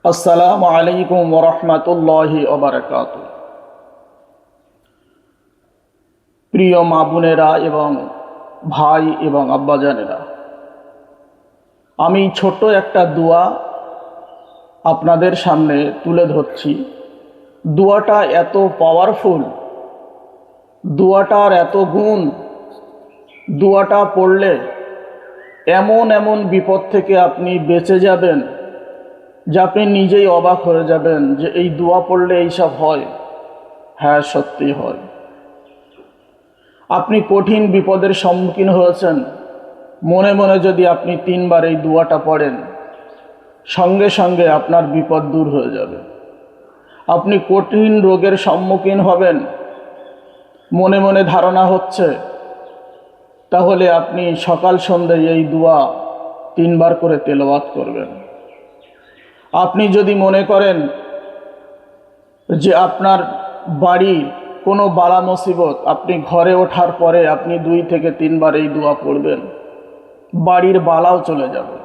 আসসালামু আলাইকুম ওয়া রাহমাতুল্লাহি ওয়া বারাকাতুহু। প্রিয় মা বোনেরা এবং ভাই এবং আব্বাজানেরা, আমি ছোট্ট একটা দোয়া আপনাদের সামনে তুলে ধরছি। দোয়াটা এত পাওয়ারফুল, দোয়াটার এত গুণ, দোয়াটা পড়লে এমন এমন বিপদ থেকে আপনি বেঁচে যাবেন যে আপনি নিজেই অবাক হয়ে যাবেন যে এই দোয়া পড়লে এইসব হয়। হ্যাঁ, সত্যি হয়। আপনি কঠিন বিপদের সম্মুখীন হয়েছেন, মনে মনে যদি আপনি 3 বার এই দোয়াটা পড়েন, সঙ্গে সঙ্গে আপনার বিপদ দূর হয়ে যাবে। আপনি কঠিন রোগের সম্মুখীন হবেন, মনে মনে ধারণা হচ্ছে, তাহলে আপনি সকাল সন্ধ্যে এই দোয়া 3 বার করে তেলাওয়াত করবেন। আপনি যদি মনে করেন যে আপনার বাড়ি কোনো বালা মুসিবত, আপনি ঘরে ওঠার পরে আপনি 2 থেকে 3 বার এই দোয়া পড়বেন, বাড়ির বালাও চলে যাবে।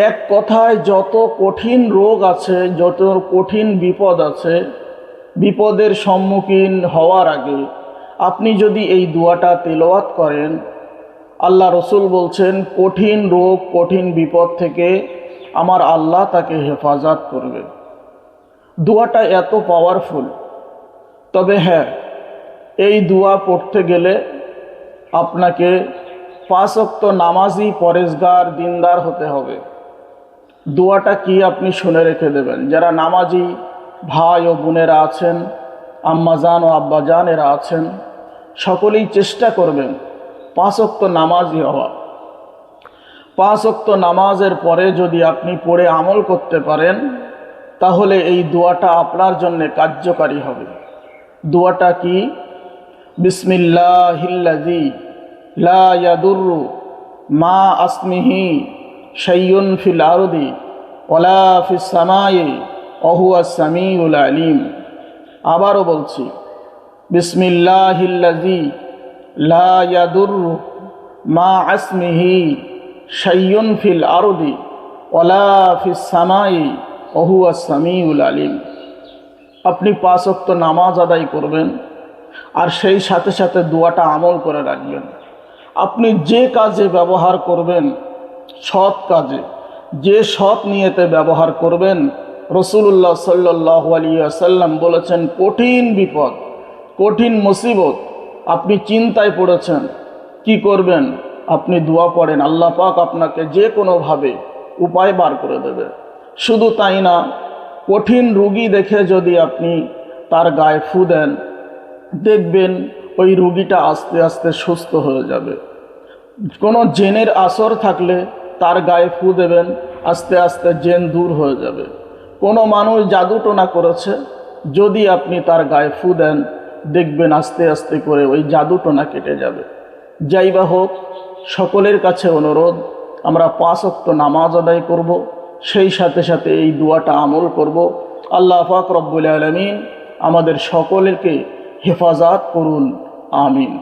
এক কথায় যত কঠিন রোগ আছে, যত কঠিন বিপদ আছে, বিপদের সম্মুখীন হওয়ার আগে আপনি যদি এই দোয়াটা তেলাওয়াত করেন, আল্লাহ রসুল বলছেন কঠিন রোগ কঠিন বিপদ থেকে আমার আল্লাহ তাকে হেফাজত করবে। দোয়াটা এত পাওয়ারফুল। তবে হ্যাঁ, এই দোয়া পড়তে গেলে আপনাকে 5 ওয়াক্ত নামাজি পরেজগার দিনদার হতে হবে। দোয়াটা কি আপনি শুনে রেখে দেবেন। যারা নামাজি ভাই ও বোনেরা আছেন, আম্মাজান ও আব্বাজান এরা আছেন, সকলেই চেষ্টা করবেন 5 ওয়াক্ত নামাজি হওয়া। 5 ওয়াক্ত নামাজের পরে যদি আপনি পড়ে আমল করতে পারেন, তাহলে এই দোয়াটা আপনার জন্য কার্যকারী হবে। দোয়াটা কি? বিসমিল্লাহিল্লাযী লা ইয়াদুররু মা আসমিহি শাইউন ফিল আরদি ওয়ালা ফিস সামাই ওয়া হুয়াস সামিউল আলিম। আবারও বলছি, বিসমিল্লাহিল্লাযী লা ইয়াদুররু মা আসমিহি শাইউন ফিল আরদি ওয়ালা ফিস সামাই ওয়া হুয়াস সামিউল আলিম। আপনি 5 ওয়াক্ত নামাজ আদায় করবেন, আর সেই সাথে সাথে দোয়াটা আমল করে রাখবেন। আপনি যে কাজে ব্যবহার করবেন, সৎ কাজে, যে সৎ নিয়তে ব্যবহার করবেন, রাসূলুল্লাহ সাল্লাল্লাহু আলাইহি ওয়াসাল্লাম বলেছেন কঠিন বিপদ, কঠিন মুসিবত, আপনি চিন্তায় পড়েছেন, কি করবেন? আপনি দোয়া পড়েন, আল্লাহ পাক আপনাকে যে কোনোভাবে উপায় বার করে দেবে। শুধু তাই না, কঠিন রোগী দেখে যদি আপনি তার গায়ে ফু দেন, দেখবেন ওই রোগীটা আস্তে আস্তে সুস্থ হয়ে যাবে। কোনো জেনের আসর থাকলে তার গায়ে ফু দেবেন, আস্তে আস্তে জেন দূর হয়ে যাবে। কোনো মানুষ জাদু টোনা করেছে, যদি আপনি তার গায়ে ফু দেন, দেখবেন আস্তে আস্তে করে ওই জাদু টোনা কেটে যাবে। যাই বা হোক, সকলের কাছে অনুরোধ, আমরা 5 ওয়াক্ত নামাজ আদায় করব, সেই সাথে সাথে এই দোয়াটা আমল করব। আল্লাহ পাক রব্বুল আলামিন আমাদের সকলকে হেফাজত করুন। আমিন।